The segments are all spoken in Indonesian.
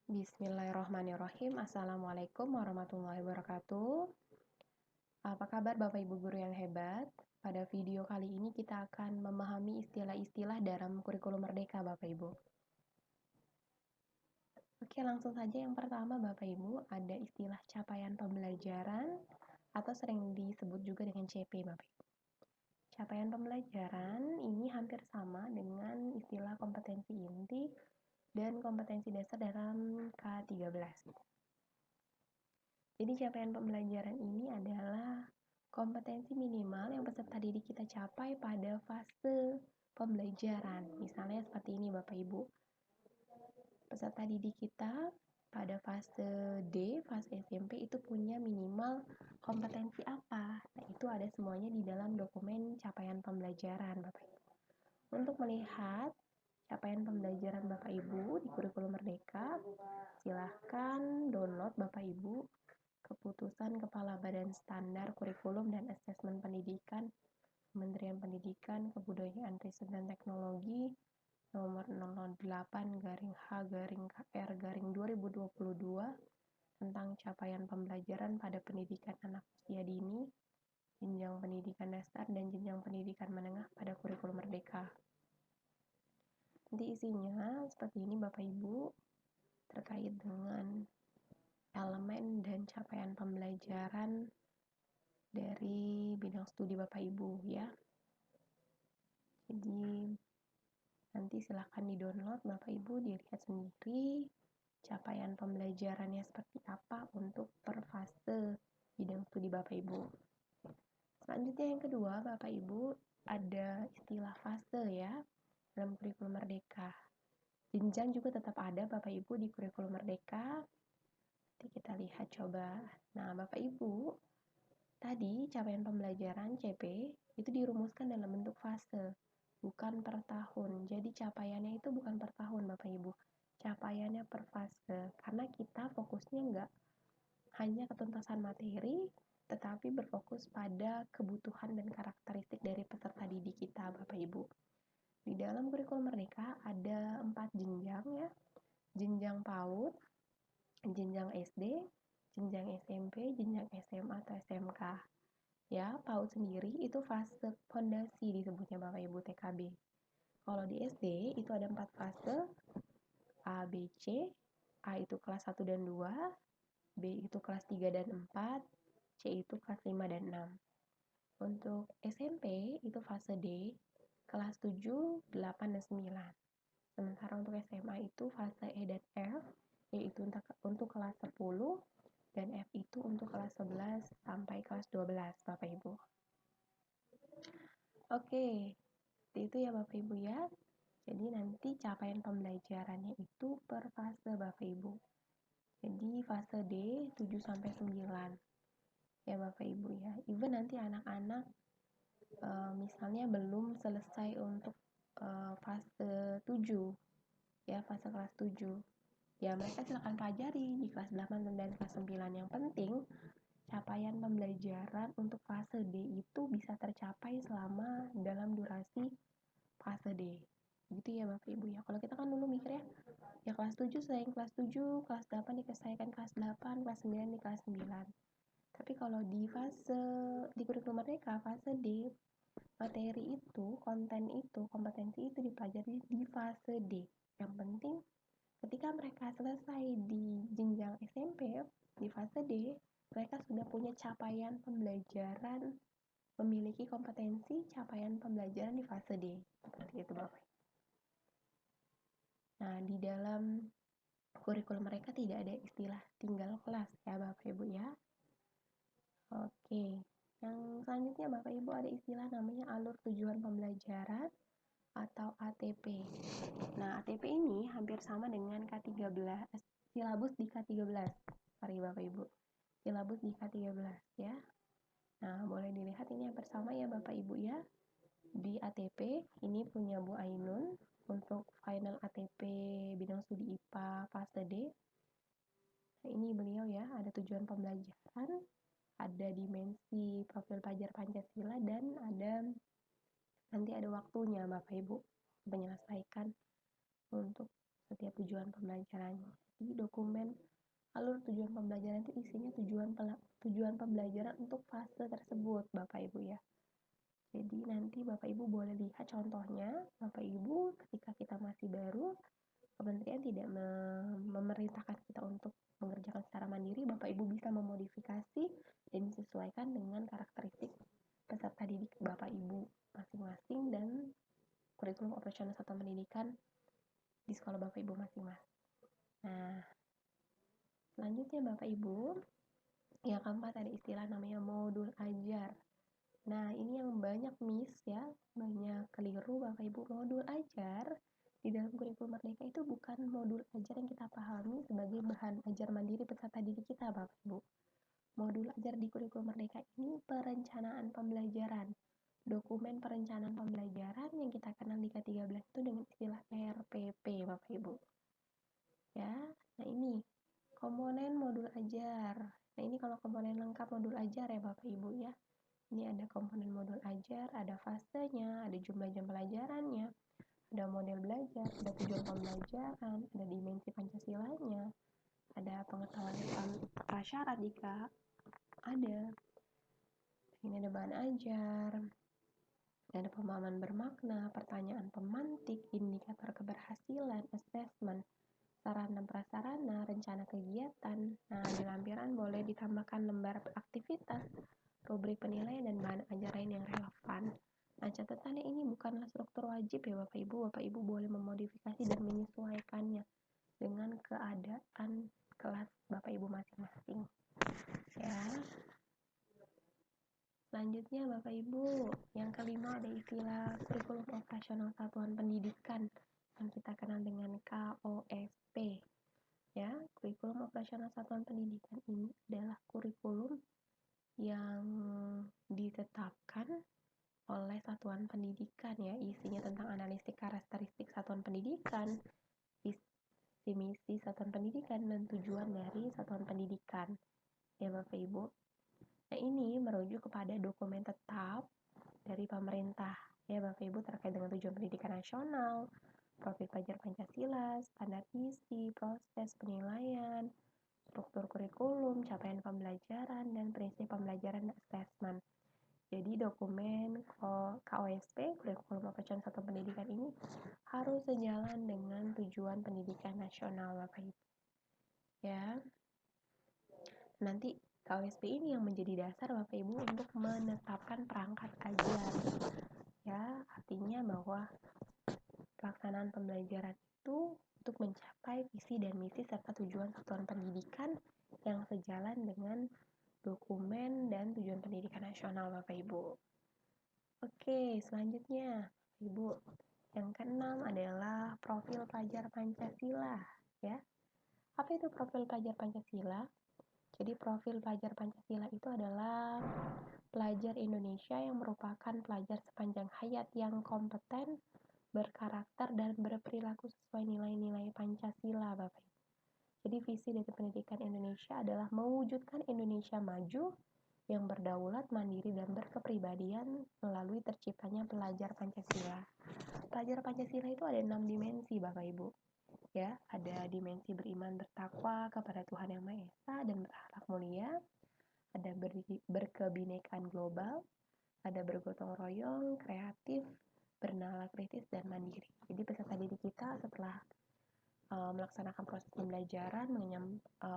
Bismillahirrahmanirrahim. Assalamualaikum warahmatullahi wabarakatuh. Apa kabar Bapak Ibu guru yang hebat? Pada video kali ini kita akan memahami istilah-istilah dalam kurikulum merdeka Bapak Ibu. Oke, langsung saja yang pertama Bapak Ibu, ada istilah capaian pembelajaran atau sering disebut juga dengan CP Bapak Ibu. Capaian pembelajaran ini hampir sama dengan istilah kompetensi inti dan kompetensi dasar dalam K13. Jadi capaian pembelajaran ini adalah kompetensi minimal yang peserta didik kita capai pada fase pembelajaran. Misalnya seperti ini Bapak Ibu. Peserta didik kita pada fase D, fase SMP itu punya minimal kompetensi apa? Nah, itu ada semuanya di dalam dokumen capaian pembelajaran Bapak Ibu. Untuk melihat capaian pembelajaran Bapak Ibu di kurikulum merdeka, silahkan download Bapak Ibu Keputusan Kepala Badan Standar Kurikulum dan Asesmen Pendidikan Kementerian Pendidikan, Kebudayaan, Riset dan Teknologi nomor 008-H-KR-2022 tentang capaian pembelajaran pada pendidikan anak usia dini, jenjang pendidikan dasar dan jenjang pendidikan menengah pada kurikulum merdeka. Nanti isinya seperti ini Bapak Ibu terkait dengan elemen dan capaian pembelajaran dari bidang studi Bapak Ibu ya. Jadi nanti silahkan di-download Bapak Ibu, dilihat sendiri capaian pembelajarannya seperti apa untuk per fase bidang studi Bapak Ibu. Selanjutnya yang kedua Bapak Ibu, ada istilah fase ya dalam kurikulum merdeka. Jenjang juga tetap ada Bapak Ibu di kurikulum merdeka. Nanti kita lihat coba. Nah Bapak Ibu, tadi capaian pembelajaran CP itu dirumuskan dalam bentuk fase, bukan per tahun. Jadi capaiannya itu bukan per tahun Bapak Ibu, capaiannya per fase. Karena kita fokusnya nggak hanya ketuntasan materi, tetapi berfokus pada kebutuhan dan karakteristik dari peserta didik kita Bapak Ibu. Di dalam kurikulum merdeka ada 4 jenjang ya, jenjang PAUD, jenjang SD, jenjang SMP, jenjang SMA atau SMK. Ya, PAUD sendiri itu fase fondasi disebutnya Bapak Ibu TKB. Kalau di SD itu ada 4 fase, A, B, C. A itu kelas 1 dan 2, B itu kelas 3 dan 4, C itu kelas 5 dan 6. Untuk SMP itu fase D, kelas 7, 8, dan 9. Sementara untuk SMA itu fase E dan F, yaitu untuk kelas 10 dan F itu untuk kelas 11 sampai kelas 12 Bapak Ibu. Oke, itu ya Bapak Ibu ya. Jadi nanti capaian pembelajarannya itu per fase Bapak Ibu. Jadi fase D 7 sampai 9. Ya Bapak Ibu ya. Even nanti anak-anak misalnya belum selesai untuk fase 7 ya, fase kelas 7. Ya mereka silakan pelajari di kelas 8 dan kelas 9. Yang penting capaian pembelajaran untuk fase D itu bisa tercapai selama dalam durasi fase D. Gitu ya Bapak Ibu ya. Kalau kita kan dulu mikir ya kelas 7 selesai kelas 7, kelas 8 diselesaikan kelas 8, kelas 9 di kelas 9. Tapi kalau di fase di kurikulum merdeka fase D, materi itu, konten itu, kompetensi itu dipelajari di fase D. Yang penting ketika mereka selesai di jenjang SMP di fase D, mereka sudah punya capaian pembelajaran, memiliki kompetensi capaian pembelajaran di fase D. Seperti itu Bapak. Nah, di dalam kurikulum mereka tidak ada istilah tinggal kelas ya Bapak Ibu ya. Oke, yang selanjutnya Bapak Ibu ada istilah namanya alur tujuan pembelajaran atau ATP. Nah, ATP ini hampir sama dengan K13, silabus di K13. Mari Bapak Ibu, silabus di K13 ya. Nah, boleh dilihat ini hampir sama ya Bapak Ibu ya. Di ATP ini punya Bu Ainun untuk final ATP bidang studi IPA fase D. Nah, ini beliau ya, ada tujuan pembelajaran, ada dimensi profil pelajar Pancasila, dan nanti ada waktunya Bapak Ibu menyelesaikan untuk setiap tujuan pembelajarannya. Jadi dokumen alur tujuan pembelajaran itu isinya tujuan pembelajaran untuk fase tersebut, Bapak Ibu ya. Jadi nanti Bapak Ibu boleh lihat contohnya. Bapak Ibu ketika kita masih baru, kementerian tidak memerintahkan kita untuk mengerjakan secara mandiri, Bapak Ibu bisa memodifikasi dan disesuaikan dengan karakteristik peserta didik Bapak Ibu masing-masing dan kurikulum operasional satuan pendidikan di sekolah Bapak Ibu masing-masing. Nah, selanjutnya Bapak Ibu, yang keempat ada istilah namanya modul ajar. Nah, ini yang banyak miss ya, banyak keliru Bapak Ibu. Modul ajar di dalam kurikulum Merdeka itu bukan modul ajar yang kita pahami sebagai bahan ajar mandiri peserta didik kita, Bapak Ibu. Modul ajar di kurikulum Merdeka ini perencanaan pembelajaran. Dokumen perencanaan pembelajaran yang kita kenal di K13 itu dengan istilah RPP, Bapak Ibu. Ya, nah ini komponen modul ajar. Nah, ini kalau komponen lengkap modul ajar ya Bapak Ibu ya. Ini ada komponen modul ajar, ada fasenya, ada jumlah jam pelajarannya, ada model belajar, ada tujuan pembelajaran, ada dimensi Pancasilanya, ada pengetahuan prasyarat jika ada. Ini ada bahan ajar, ada pemahaman bermakna, pertanyaan pemantik, indikator keberhasilan, assessment, sarana prasarana, rencana kegiatan. Nah, di lampiran boleh ditambahkan lembar aktivitas, rubrik penilaian, dan bahan ajar lain yang relevan. Nah, catatannya ini bukanlah struktur wajib ya Bapak Ibu. Bapak Ibu boleh memodifikasi dan menyesuaikannya dengan keadaan kelas Bapak Ibu masing-masing. Ya. Selanjutnya Bapak Ibu, yang kelima ada istilah kurikulum operasional satuan pendidikan yang kita kenal dengan KOSP. Ya, kurikulum operasional satuan pendidikan ini adalah kurikulum yang ditetapkan oleh satuan pendidikan ya, isinya tentang analisis karakteristik satuan pendidikan, visi misi satuan pendidikan, dan tujuan dari satuan pendidikan ya Bapak Ibu. Nah, ini merujuk kepada dokumen tetap dari pemerintah ya Bapak Ibu terkait dengan tujuan pendidikan nasional, profil pelajar Pancasila, standar isi, proses penilaian, struktur kurikulum, capaian pembelajaran, dan prinsip pembelajaran dan assessment. Jadi dokumen KOSP, kurikulum operasional satuan pendidikan ini harus sejalan dengan tujuan pendidikan nasional Bapak Ibu. Ya. Nanti KOSP ini yang menjadi dasar Bapak Ibu untuk menetapkan perangkat ajar. Ya, artinya bahwa pelaksanaan pembelajaran itu untuk mencapai visi dan misi serta tujuan satuan pendidikan yang sejalan dengan dokumen dan tujuan pendidikan nasional Bapak Ibu. Oke, selanjutnya Ibu, yang keenam adalah profil pelajar Pancasila ya. Apa itu profil pelajar Pancasila? Jadi profil pelajar Pancasila itu adalah pelajar Indonesia yang merupakan pelajar sepanjang hayat yang kompeten, berkarakter, dan berperilaku sesuai nilai-nilai Pancasila Bapak Ibu. Jadi visi dari pendidikan Indonesia adalah mewujudkan Indonesia maju yang berdaulat, mandiri, dan berkepribadian melalui terciptanya pelajar Pancasila. Pelajar Pancasila itu ada 6 dimensi Bapak Ibu. Ya, ada dimensi beriman bertakwa kepada Tuhan Yang Maha Esa dan berakhlak mulia, ada berkebinekaan global, ada bergotong royong, kreatif, bernalar kritis, dan mandiri. Jadi peserta didik kita setelah melaksanakan proses pembelajaran,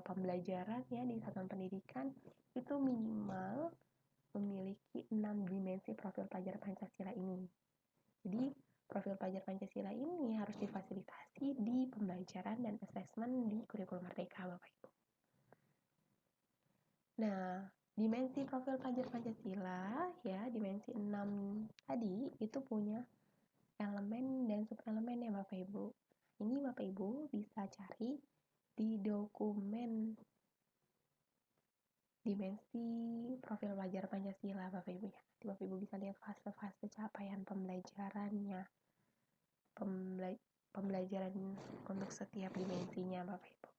pembelajaran ya di satuan pendidikan itu minimal memiliki 6 dimensi profil pelajar Pancasila ini. Jadi profil pelajar Pancasila ini harus difasilitasi di pembelajaran dan asesmen di kurikulum Merdeka Bapak Ibu. Nah, dimensi profil pelajar Pancasila ya, dimensi 6 tadi itu punya elemen dan subelemen ya Bapak Ibu. Ini Bapak Ibu bisa cari di dokumen dimensi profil pelajar Pancasila Bapak Ibu ya. Nanti Bapak Ibu bisa lihat fase-fase capaian pembelajarannya, pembelajaran untuk setiap dimensinya Bapak Ibu.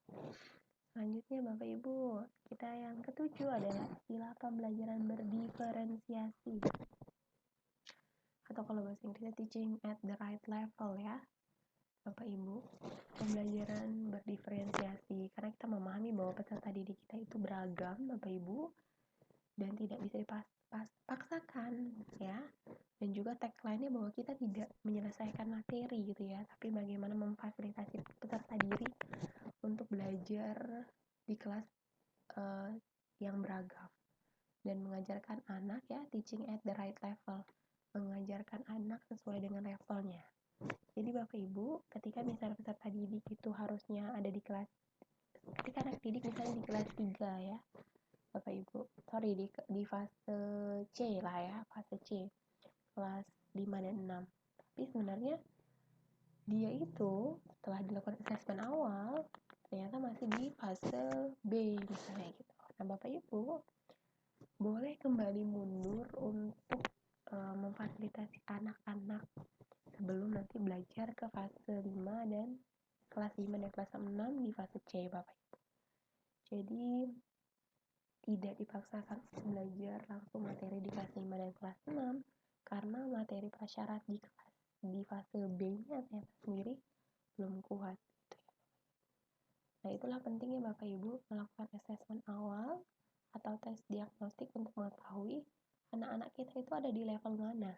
Selanjutnya Bapak Ibu, kita yang ketujuh adalah istilah pembelajaran berdiferensiasi. Atau kalau bahasa Inggrisnya teaching at the right level ya. Bapak Ibu, pembelajaran berdiferensiasi karena kita memahami bahwa peserta didik kita itu beragam, Bapak Ibu, dan tidak bisa dipaksakan ya. Dan juga tagline-nya bahwa kita tidak menyelesaikan materi gitu ya, tapi bagaimana memfasilitasi peserta diri untuk belajar di kelas yang beragam dan mengajarkan anak ya, teaching at the right level, mengajarkan anak sesuai dengan levelnya. Jadi Bapak Ibu, ketika misalnya peserta didik itu harusnya ada di kelas, ketika anak didik misalnya di kelas 3 ya Bapak Ibu, sorry di fase C lah ya, fase C, kelas 5 dan 6. Tapi sebenarnya dia itu setelah dilakukan assessment awal ternyata masih di fase B misalnya gitu. Nah Bapak Ibu boleh kembali mundur untuk memfasilitasi anak-anak sebelum nanti belajar ke fase 5 dan kelas 5 dan kelas 6 di fase C Bapak Ibu. Jadi tidak dipaksakan untuk belajar langsung materi di kelas 5 dan kelas 6 karena materi prasyarat di fase B-nya ternyata sendiri belum kuat gitu ya. Nah, itulah pentingnya Bapak Ibu melakukan assessment awal atau tes diagnostik untuk mengetahui anak-anak kita itu ada di level mana.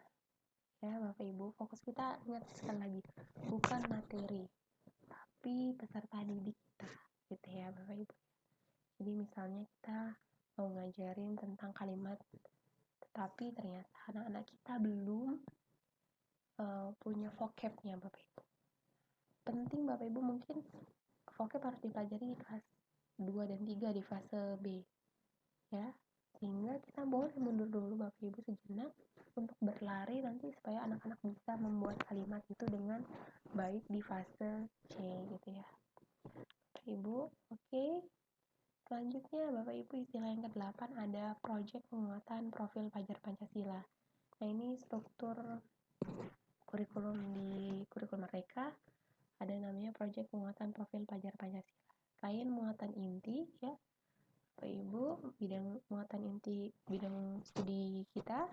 Ya, Bapak Ibu, fokus kita ingat sekali lagi, bukan materi, tapi peserta didik kita, gitu ya Bapak Ibu. Jadi misalnya kita mau ngajarin tentang kalimat, tetapi ternyata anak-anak kita belum punya vocabnya Bapak Ibu. Penting Bapak Ibu mungkin vocab harus dipelajari di kelas 2 dan 3 di fase B. Ya, sehingga kita boleh mundur dulu Bapak Ibu sejenak untuk berlari nanti supaya anak-anak bisa membuat kalimat itu dengan baik di fase C gitu ya Bapak Ibu. Oke, selanjutnya Bapak Ibu istilah yang ke-8 ada proyek penguatan profil pelajar Pancasila. Nah ini struktur kurikulum di kurikulum Merdeka ada namanya proyek penguatan profil pelajar Pancasila. Selain muatan inti ya Bapak Ibu, bidang muatan inti bidang studi kita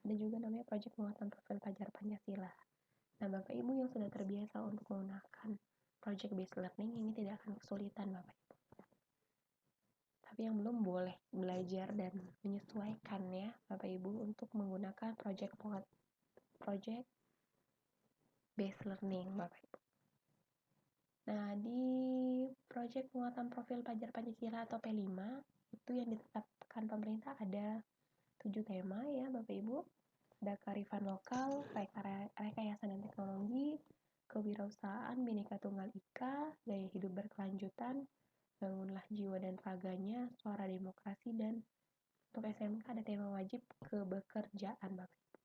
ada juga namanya proyek penguatan profil pelajar Pancasila. Nah Bapak Ibu yang sudah terbiasa untuk menggunakan project based learning ini tidak akan kesulitan Bapak Ibu. Tapi yang belum boleh belajar dan menyesuaikan ya Bapak Ibu untuk menggunakan project based learning Bapak Ibu. Nah, di proyek penguatan profil pelajar Pancasila atau P5 itu yang ditetapkan pemerintah ada 7 tema ya Bapak Ibu. Ada kearifan lokal, rekayasa dan teknologi, kewirausahaan, Bhinneka Tunggal Ika, gaya hidup berkelanjutan, bangunlah jiwa dan raganya, suara demokrasi, dan untuk SMK ada tema wajib kebekerjaan Bapak Ibu.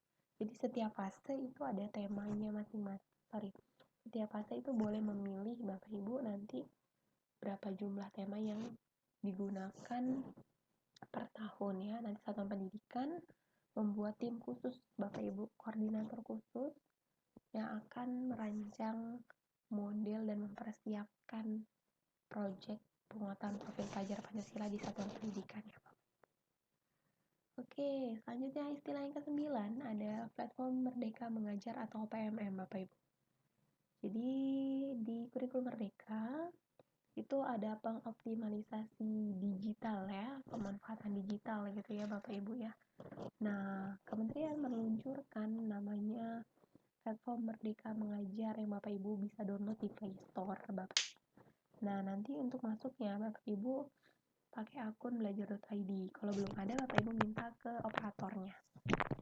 Jadi setiap fase itu ada temanya masing-masing. Setiap fase itu boleh memilih Bapak Ibu nanti berapa jumlah tema yang digunakan per tahun ya. Nanti Satuan Pendidikan membuat tim khusus Bapak Ibu, koordinator khusus yang akan merancang model dan mempersiapkan proyek penguatan profil pelajar Pancasila di Satuan Pendidikan ya Bapak. Oke, selanjutnya istilah yang ke-9 ada platform Merdeka Mengajar atau PMM Bapak Ibu. Jadi di kurikulum Merdeka itu ada pengoptimalisasi digital ya, pemanfaatan digital gitu ya Bapak Ibu ya. Nah, Kementerian meluncurkan namanya platform Merdeka Mengajar yang Bapak Ibu bisa download di Play Store Bapak. Nah, nanti untuk masuknya Bapak Ibu pakai akun belajar.id. Kalau belum ada Bapak Ibu minta ke operatornya.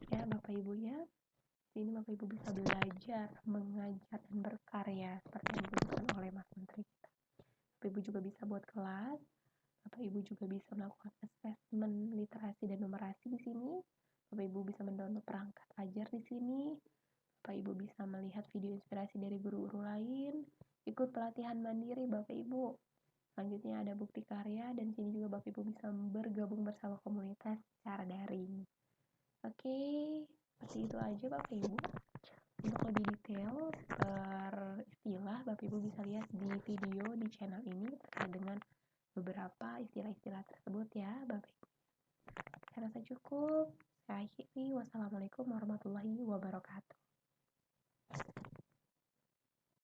Ya Bapak Ibu ya. Ini Bapak Ibu bisa belajar, mengajar, dan berkarya seperti yang disebutkan oleh Mas Menteri kita. Bapak Ibu juga bisa buat kelas, Bapak Ibu juga bisa melakukan assessment literasi dan numerasi di sini. Bapak Ibu bisa mendownload perangkat ajar di sini. Bapak Ibu bisa melihat video inspirasi dari guru-guru lain, ikut pelatihan mandiri Bapak Ibu. Selanjutnya ada bukti karya dan sini juga Bapak Ibu bisa bergabung bersama komunitas secara daring. Oke, seperti itu aja Bapak Ibu. Untuk lebih detail per istilah Bapak Ibu bisa lihat di video di channel ini terkait dengan beberapa istilah-istilah tersebut ya Bapak Ibu. Saya rasa cukup. Saya akhiri. Wassalamualaikum warahmatullahi wabarakatuh.